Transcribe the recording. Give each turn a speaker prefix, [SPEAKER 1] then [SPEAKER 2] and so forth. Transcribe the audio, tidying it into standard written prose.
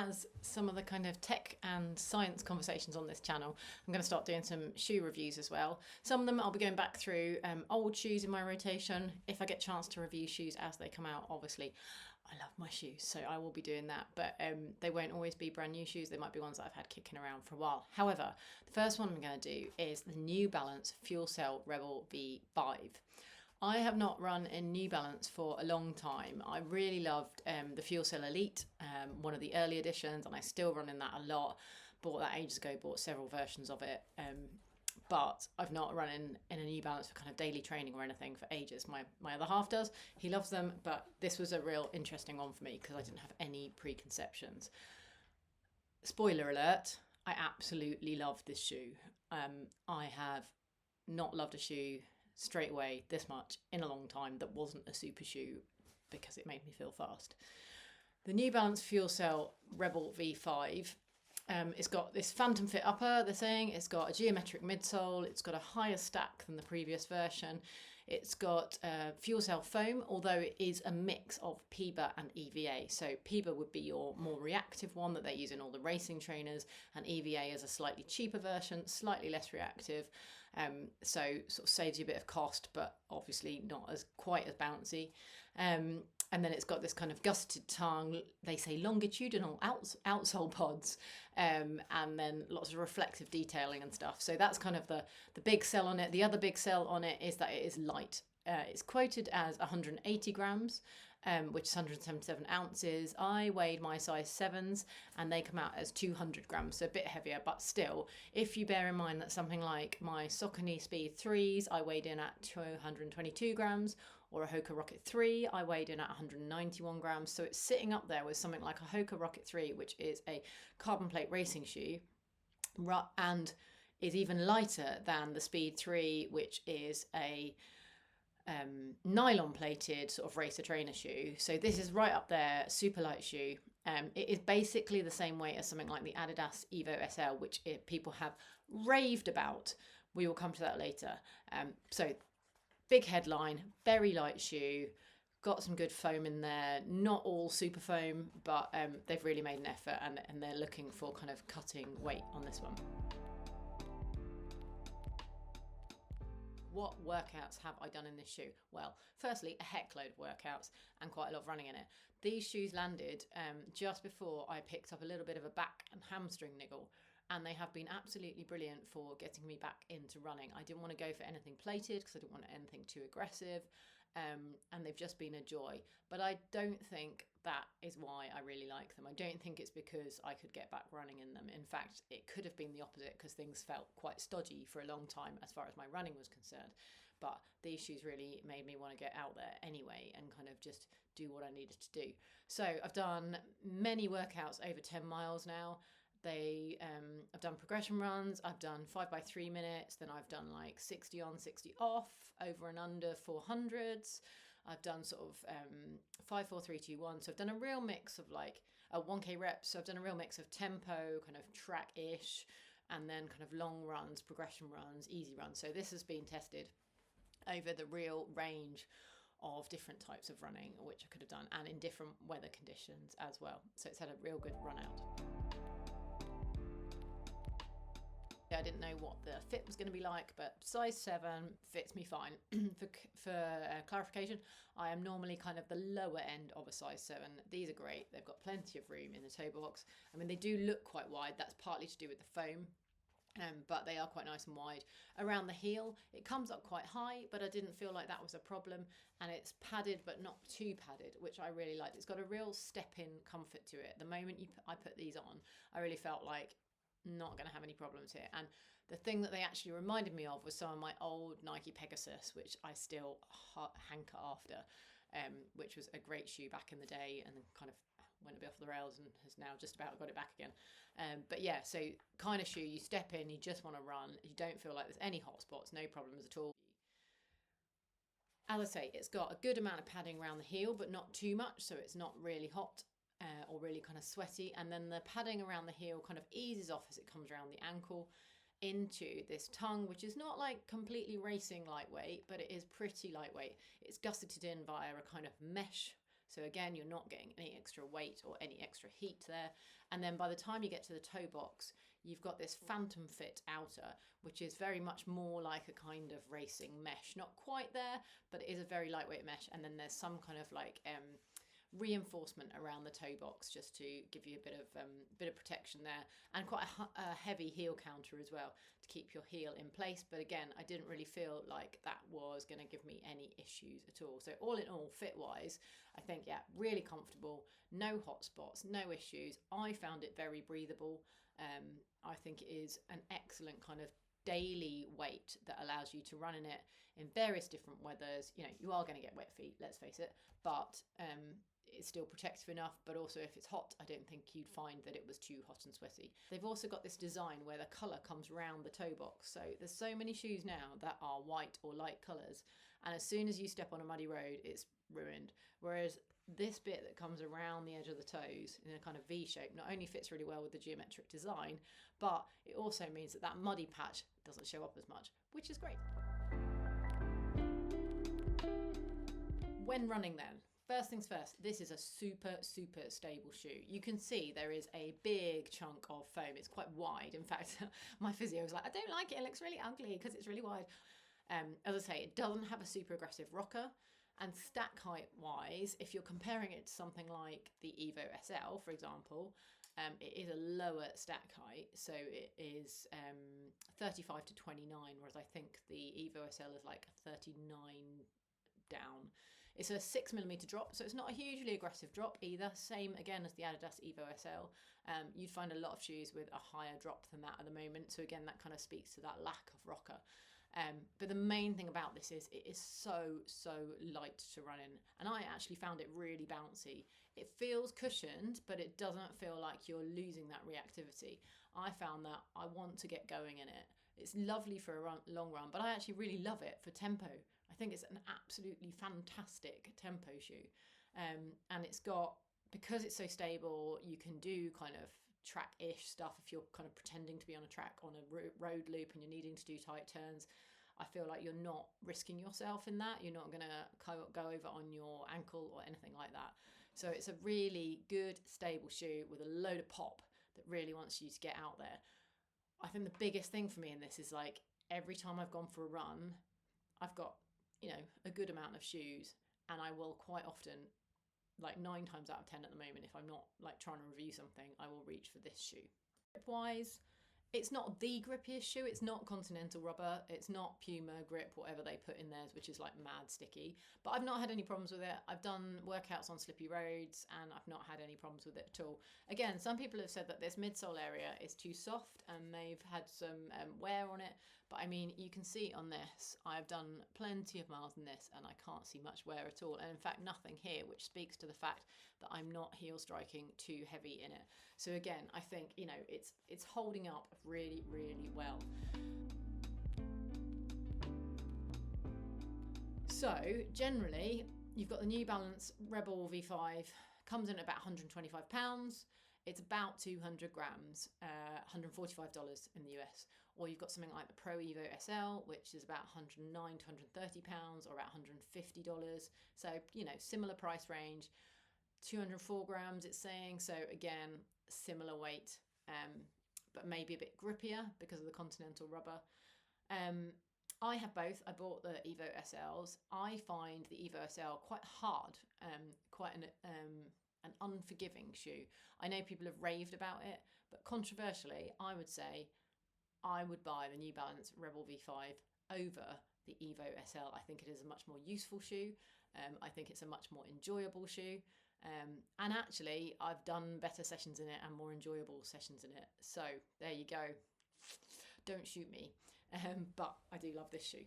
[SPEAKER 1] as some of the kind of tech and science conversations on this channel, I'm going to start doing some shoe reviews as well. Some of them I'll be going back through old shoes in my rotation. If I get a chance to review shoes as they come out, obviously I love my shoes, so I will be doing that, but they won't always be brand new shoes. They might be ones that I've had kicking around for a while. However, the first one I'm going to do is the New Balance FuelCell Rebel V5. I have not run in New Balance for a long time. I really loved the FuelCell Elite, one of the early editions, and I still run in that a lot. Bought that ages ago, bought several versions of it, but I've not run in a New Balance for kind of daily training or anything for ages. My other half does. He loves them, but this was a real interesting one for me because I didn't have any preconceptions. Spoiler alert, I absolutely loved this shoe. I have not loved a shoe straight away this much in a long time that wasn't a super shoe because it made me feel fast. The New Balance FuelCell Rebel V5, it's got this phantom fit upper, they're saying. It's got a geometric midsole. It's got a higher stack than the previous version. It's got FuelCell foam, although it is a mix of PIBA and EVA. So PIBA would be your more reactive one that they use in all the racing trainers, and EVA is a slightly cheaper version, slightly less reactive. So sort of saves you a bit of cost, but obviously not as quite as bouncy. And then it's got this kind of gusseted tongue, they say longitudinal outsole pods, and then lots of reflective detailing and stuff. So that's kind of the big sell on it. The other big sell on it is that it is light. It's quoted as 180 grams, which is 177 ounces. I weighed my size 7s and they come out as 200 grams, so a bit heavier, but still, if you bear in mind that something like my Saucony Speed 3s, I weighed in at 222 grams, or a Hoka Rocket 3, I weighed in at 191 grams. So it's sitting up there with something like a Hoka Rocket 3, which is a carbon plate racing shoe, and is even lighter than the Speed 3, which is a nylon plated sort of racer trainer shoe. So this is right up there, super light shoe. It is basically the same weight as something like the Adidas Evo SL, which people have raved about. We will come to that later. So big headline, very light shoe, got some good foam in there, not all super foam, but they've really made an effort, and they're looking for kind of cutting weight on this one. What workouts have I done in this shoe? Well, firstly, a heck load of workouts and quite a lot of running in it. These shoes landed just before I picked up a little bit of a back and hamstring niggle, and they have been absolutely brilliant for getting me back into running. I didn't want to go for anything plated because I didn't want anything too aggressive, and they've just been a joy. But I don't think that is why I really like them. I don't think it's because I could get back running in them. In fact, it could have been the opposite because things felt quite stodgy for a long time as far as my running was concerned. But these shoes really made me want to get out there anyway and kind of just do what I needed to do. So I've done many workouts over 10 miles now. I've done progression runs, I've done 5x3 minutes, then I've done like 60 on, 60 off, over and under 400s. I've done sort of 5, 4, 3, 2, 1. So I've done a real mix of like 1K reps. So I've done a real mix of tempo, kind of track-ish, and then kind of long runs, progression runs, easy runs. So this has been tested over the real range of different types of running, which I could have done, and in different weather conditions as well. So it's had a real good run out. I didn't know what the fit was going to be like, but size 7 fits me fine. For clarification, I am normally kind of the lower end of a size 7. These are great. They've got plenty of room in the toe box. I mean, they do look quite wide. That's partly to do with the foam, but they are quite nice and wide. Around the heel, it comes up quite high, but I didn't feel like that was a problem. And it's padded, but not too padded, which I really liked. It's got a real step-in comfort to it. The moment I put these on, I really felt like not going to have any problems here. And the thing that they actually reminded me of was some of my old Nike Pegasus, which I still hanker after, which was a great shoe back in the day and kind of went a bit off the rails and has now just about got it back again. But yeah, so kind of shoe, you step in, you just want to run, you don't feel like there's any hot spots, no problems at all. As I say, it's got a good amount of padding around the heel, but not too much, so it's not really hot. Or really kind of sweaty, and then the padding around the heel kind of eases off as it comes around the ankle into this tongue, which is not like completely racing lightweight, but it is pretty lightweight. It's gusseted in via a kind of mesh So again, you're not getting any extra weight or any extra heat there. And then by the time you get to the toe box, you've got this phantom fit outer, which is very much more like a kind of racing mesh. Not quite there, but it is a very lightweight mesh. And then there's some kind of like reinforcement around the toe box just to give you a bit of protection there, and quite a heavy heel counter as well to keep your heel in place. But again, I didn't really feel like that was going to give me any issues at all. So all in all, fit wise, I think, yeah, really comfortable, no hot spots, no issues. I found it very breathable. I think it is an excellent kind of daily weight that allows you to run in it in various different weathers. You know, you are going to get wet feet, let's face it, but it's still protective enough. But also if it's hot, I don't think you'd find that it was too hot and sweaty. They've also got this design where the colour comes around the toe box. So there's so many shoes now that are white or light colours, and as soon as you step on a muddy road, it's ruined. Whereas this bit that comes around the edge of the toes in a kind of V shape not only fits really well with the geometric design, but it also means that that muddy patch doesn't show up as much, which is great. When running then, first things first, this is a super stable shoe. You can see there is a big chunk of foam. It's quite wide. In fact, my physio was like, I don't like it. It looks really ugly because it's really wide. As I say, it doesn't have a super aggressive rocker. And stack height wise, if you're comparing it to something like the Evo SL, for example, it is a lower stack height. So it is 35 to 29, whereas I think the Evo SL is like a 39 down. It's a 6mm drop, so it's not a hugely aggressive drop either. Same again as the Adidas Evo SL. You'd find a lot of shoes with a higher drop than that at the moment. So again, that kind of speaks to that lack of rocker. But the main thing about this is it is so light to run in, and I actually found it really bouncy. It feels cushioned, but it doesn't feel like you're losing that reactivity. I found that I want to get going in it. It's lovely for a long run, but I actually really love it for tempo. I think it's an absolutely fantastic tempo shoe, and it's got, because it's so stable, you can do kind of track-ish stuff if you're kind of pretending to be on a track on a road loop and you're needing to do tight turns. I feel like you're not risking yourself in that. You're not going to go over on your ankle or anything like that. So it's a really good, stable shoe with a load of pop that really wants you to get out there. I think the biggest thing for me in this is, like, every time I've gone for a run, I've got, you know, a good amount of shoes, and I will quite often, like 9 times out of 10 at the moment, if I'm not like trying to review something, I will reach for this shoe. Grip wise, it's not the grippiest shoe. It's not Continental rubber. It's not Puma grip, whatever they put in theirs, which is like mad sticky. But I've not had any problems with it. I've done workouts on slippy roads and I've not had any problems with it at all. Again, some people have said that this midsole area is too soft and they've had some wear on it. But I mean, you can see on this, I've done plenty of miles in this and I can't see much wear at all. And in fact, nothing here, which speaks to the fact that I'm not heel striking too heavy in it. So again, I think, you know, it's holding up really well. So generally, you've got the New Balance Rebel V5, comes in at about £125. It's about 200 grams, $145 in the US. Or you've got something like the Pro Evo SL, which is about £109 to £130, or about $150. So, you know, similar price range. 204 grams, it's saying. So again, similar weight, but maybe a bit grippier because of the Continental rubber. I have both. I bought the Evo SLs. I find the Evo SL quite hard, quite an unforgiving shoe. I know people have raved about it, but controversially, I would say I would buy the New Balance Rebel V5 over the Evo SL. I think it is a much more useful shoe. I think it's a much more enjoyable shoe. And actually, I've done better sessions in it and more enjoyable sessions in it. So there you go. Don't shoot me. But I do love this shoe.